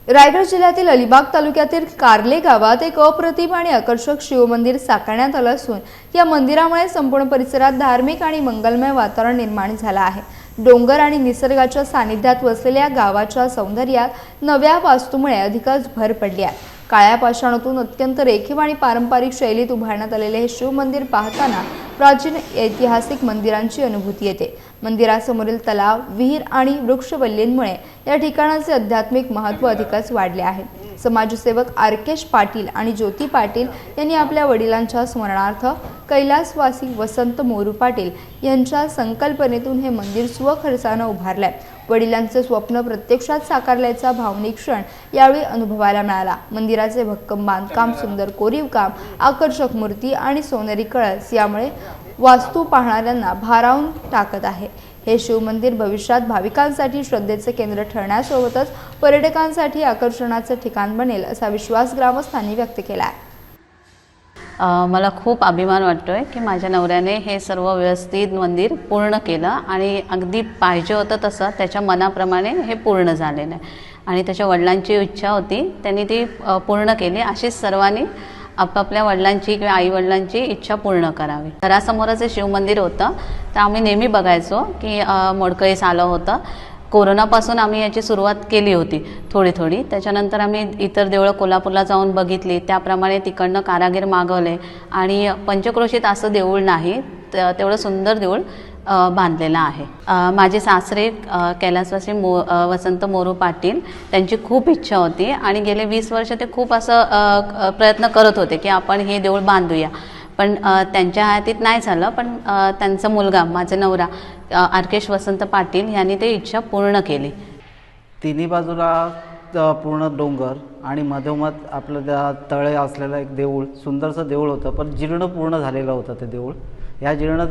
रायगड जिल्ह्यातील अलिबाग तालुक्यातील कारले गावात एक अप्रतिम आणि आकर्षक शिवमंदिर साकारण्यात आलं असून या मंदिरामुळे संपूर्ण परिसरात धार्मिक आणि मंगलमय वातावरण निर्माण झालं आहे। डोंगर आणि निसर्गाच्या सानिध्यात वसलेल्या गावाच्या सौंदर्यात नव्या वास्तूमुळे अधिकच भर पडली आहे। काळ्या पाषाणातून अत्यंत रेखीव आणि पारंपरिक शैलीत उभारण्यात आलेले हे शिवमंदिर पाहताना प्राचीन ऐतिहासिक मंदिरांची अनुभूती येते। मंदिरासमोरील तलाव, विहीर आणि वृक्षवल्लींमुळे या ठिकाणाचे आध्यात्मिक महत्त्व अधिकच वाढले आहे। समाजसेवक आरकेश पाटील आणि ज्योती पाटील यांनी आपल्या वडिलांच्या स्मरणार्थ कैलासवासी वसंत मोरू पाटील यांच्या संकल्पनेतून हे मंदिर स्वखर्चाने उभारले। वडिलांचे स्वप्न प्रत्यक्षात साकारल्याचा भावनिक क्षण यावेळी अनुभवायला मिळाला। मंदिराचे भक्कम बांधकाम, सुंदर कोरीव काम, आकर्षक मूर्ती आणि सोनेरी कळस यामुळे वास्तू पाहणाऱ्यांना भारावून टाकत आहे। हे शिवमंदिर भविष्यात भाविकांसाठी श्रद्धेचे केंद्र ठरण्यासोबतच पर्यटकांसाठी आकर्षणाचे ठिकाण बनेल असा विश्वास ग्रामस्थांनी व्यक्त केला आहे। मला खूप अभिमान वाटतोय की माझ्या नवऱ्याने हे सर्व व्यवस्थित मंदिर पूर्ण केलं आणि अगदी पाहिजे होतं तसं त्याच्या मनाप्रमाणे हे पूर्ण झालेलं आहे आणि त्याच्या वडिलांची इच्छा होती त्यांनी ती पूर्ण केली। अशीच सर्वांनी आपापल्या वडिलांची किंवा आई वडिलांची इच्छा पूर्ण करावी। घरासमोरच हे शिवमंदिर होतं तर आम्ही नेहमी बघायचो की मोडकळीस आलं होतं। कोरोनापासून आम्ही याची सुरुवात केली होती थोडी। त्याच्यानंतर आम्ही इतर देवळं कोल्हापूरला जाऊन बघितली, त्याप्रमाणे तिकडनं कारागीर मागवले आणि पंचक्रोशीत असं देऊळ नाही तेवढं सुंदर देऊळ बांधलेलं आहे। माझे सासरे कैलासवासी वसंत मोरू पाटील त्यांची खूप इच्छा होती आणि गेले 20 वर्ष ते खूप असं प्रयत्न करत होते की आपण हे देऊळ बांधूया, पण त्यांच्या हातीत नाही झालं। पण त्यांचा मुलगा माझा नवरा आरकेश वसंत पाटील यांनी ते इच्छा पूर्ण केली। तिन्ही बाजूला पूर्ण डोंगर आणि मधोमध आपलं त्या तळे असलेलं एक देऊळ, सुंदरसं देऊळ होतं, पण जीर्ण पूर्ण झालेलं होतं ते देऊळ। या जीर्ण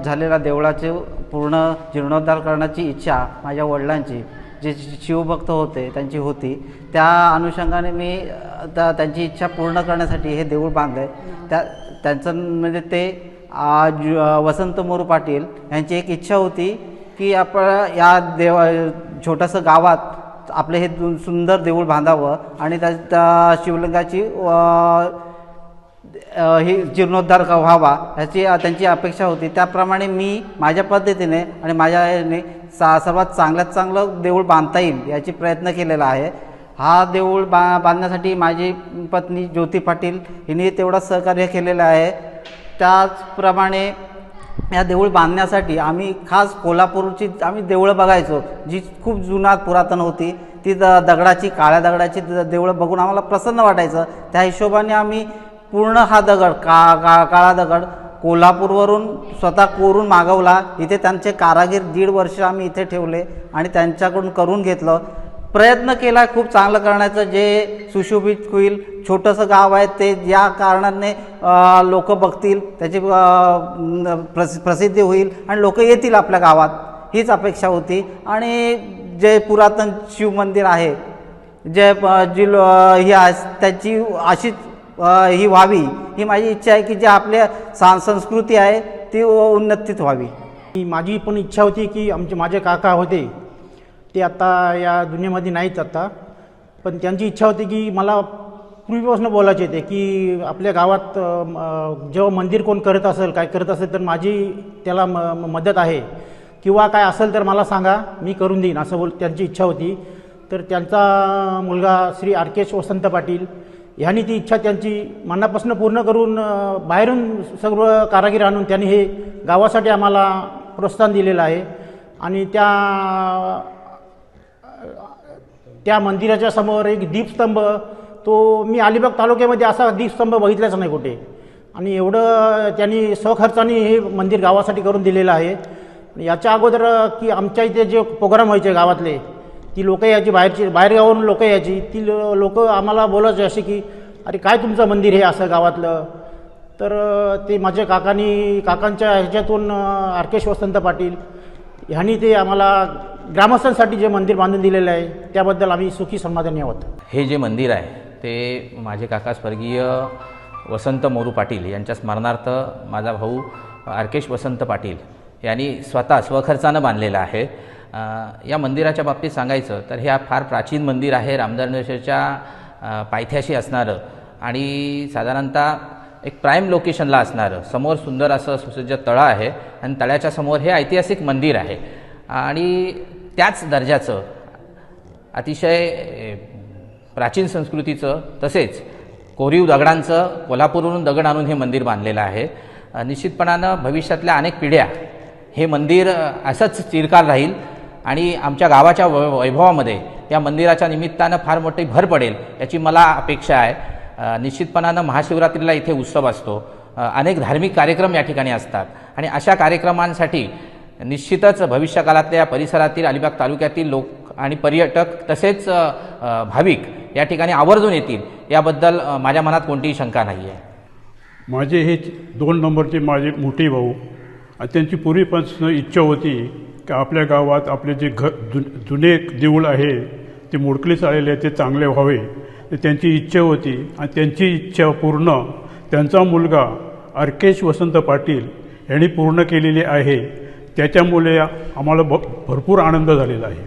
झालेल्या देवळाचे पूर्ण जीर्णोद्धार करण्याची इच्छा माझ्या वडिलांची, जे शिवभक्त होते, त्यांची होती। त्या अनुषंगाने मी त्यांची इच्छा पूर्ण करण्यासाठी हे देऊळ बांधले। त्यांचं म्हणजे ते वसंत मोरू पाटील यांची एक इच्छा होती की आपण या छोटंसं गावात आपले हे सुंदर देऊळ बांधावं आणि त्या शिवलिंगाची ही जीर्णोद्धार व्हावा ह्याची त्यांची अपेक्षा होती। त्याप्रमाणे मी माझ्या पद्धतीने आणि माझ्या याने सर्वात चांगल्यात चांगलं देऊळ बांधता येईल याची प्रयत्न केलेला आहे। हा देऊळ बांधण्यासाठी माझी पत्नी ज्योती पाटील हिने तेवढं सहकार्य केलेलं आहे। त्याचप्रमाणे या देऊळ बांधण्यासाठी आम्ही खास कोल्हापूरची आम्ही देवळं बघायचो, जी खूप जुनाट पुरातन होती। ती दगडाची, काळ्या दगडाची देवळं बघून आम्हाला प्रसन्न वाटायचं। त्या हिशोबाने आम्ही पूर्ण हा दगड काळा दगड कोल्हापूरवरून स्वतः कोरून मागवला। इथे त्यांचे कारागीर 1.5 वर्ष आम्ही इथे ठेवले आणि त्यांच्याकडून करून घेतलं। प्रयत्न केला खूप चांगलं करण्याचं, जे सुशोभित होईल। छोटंसं गाव आहे ते, या कारणाने लोक बघतील, त्याची प्रसिद्धी होईल आणि लोक येतील आपल्या गावात, हीच अपेक्षा होती। आणि जे पुरातन शिवमंदिर आहे, जे ही त्याची अशीच ही व्हावी ही माझी इच्छा आहे की जे आपल्या संस्कृती आहे ती उन्नतीत व्हावी। माझी पण इच्छा होती की माझे काका होते ते आता या दुनियेमध्ये नाहीत आता, पण त्यांची इच्छा होती की मला पूर्वीपासून बोलायचे ते की आपल्या गावात जेव्हा मंदिर कोण करत असेल, काय करत असेल तर माझी त्याला मदत आहे किंवा काय असेल तर मला सांगा, मी करून देईन असं त्यांची इच्छा होती। तर त्यांचा मुलगा श्री आरकेश वसंत पाटील ह्यांनी ती इच्छा त्यांची मनापासून पूर्ण करून बाहेरून सर्व कारागीर आणून त्यांनी हे गावासाठी आम्हाला प्रोत्साहन दिलेलं आहे। आणि त्या मंदिराच्या समोर एक दीपस्तंभ, तो मी अलिबाग तालुक्यामध्ये असा दीपस्तंभ बघितलाच नाही कुठे, आणि एवढं त्यांनी स्वखर्चाने हे मंदिर गावासाठी करून दिलेलं आहे। याच्या अगोदर की आमच्या इथे जे प्रोग्राम व्हायचे गावातले, ती लोक यायची, बाहेरगावावरून लोक यायची, ती लोक आम्हाला बोलायचे असे की अरे काय तुमचं मंदिर हे असं गावातलं। तर ते माझ्या काकांच्या ह्याच्यातून आरकेश वसंत पाटील ह्यांनी ते आम्हाला ग्रामस्थांसाठी जे मंदिर बांधून दिलेलं आहे त्याबद्दल आम्ही सुखी समाधानी आहोत। हे जे मंदिर आहे ते माझे काका स्वर्गीय वसंत मोरू पाटील यांच्या स्मरणार्थ माझा भाऊ आरकेश वसंत पाटील यांनी स्वतः स्वखर्चानं बांधलेलं आहे या मंदिराच्या बाबतीत सांगायचं तर हे फार प्राचीन मंदिर आहे, रामदानेश्वरच्या पायथ्याशी असणारं आणि साधारणतः एक प्राईम लोकेशनला असणारं, समोर सुंदर असं सुसज्ज तळं आहे आणि तळ्याच्या समोर हे ऐतिहासिक मंदिर आहे आणि त्याच दर्जाचं अतिशय प्राचीन संस्कृतीचं तसेच कोरीव दगडांचं कोल्हापूरवरून दगड आणून हे मंदिर बांधलेलं आहे. निश्चितपणानं भविष्यातल्या अनेक पिढ्या हे मंदिर असंच चिरकाल राहील आणि आमच्या गावाच्या वैभवामध्ये या मंदिराच्या निमित्तानं फार मोठी भर पडेल याची मला अपेक्षा आहे. निश्चितपणानं महाशिवरात्रीला इथे उत्सव असतो, अनेक धार्मिक कार्यक्रम या ठिकाणी असतात आणि अशा कार्यक्रमांसाठी निश्चितच भविष्यकाळातल्या परिसरातील अलिबाग तालुक्यातील लोक आणि पर्यटक तसेच भाविक या ठिकाणी आवर्जून येतील याबद्दल माझ्या मनात कोणतीही शंका नाही आहे. माझे हे 2 नंबरचे माझे मोठे भाऊ आणि त्यांची पूर्वीपासून इच्छा होती की आपल्या गावात आपले जे जुने देऊळ आहे ते मोडकळीस आलेले आहे ते चांगले व्हावे, तर त्यांची इच्छा होती आणि त्यांची इच्छा पूर्ण त्यांचा मुलगा अर्केश वसंत पाटील यांनी पूर्ण केलेली आहे. त्याच्यामुळे आम्हाला भरपूर आनंद झालेला आहे.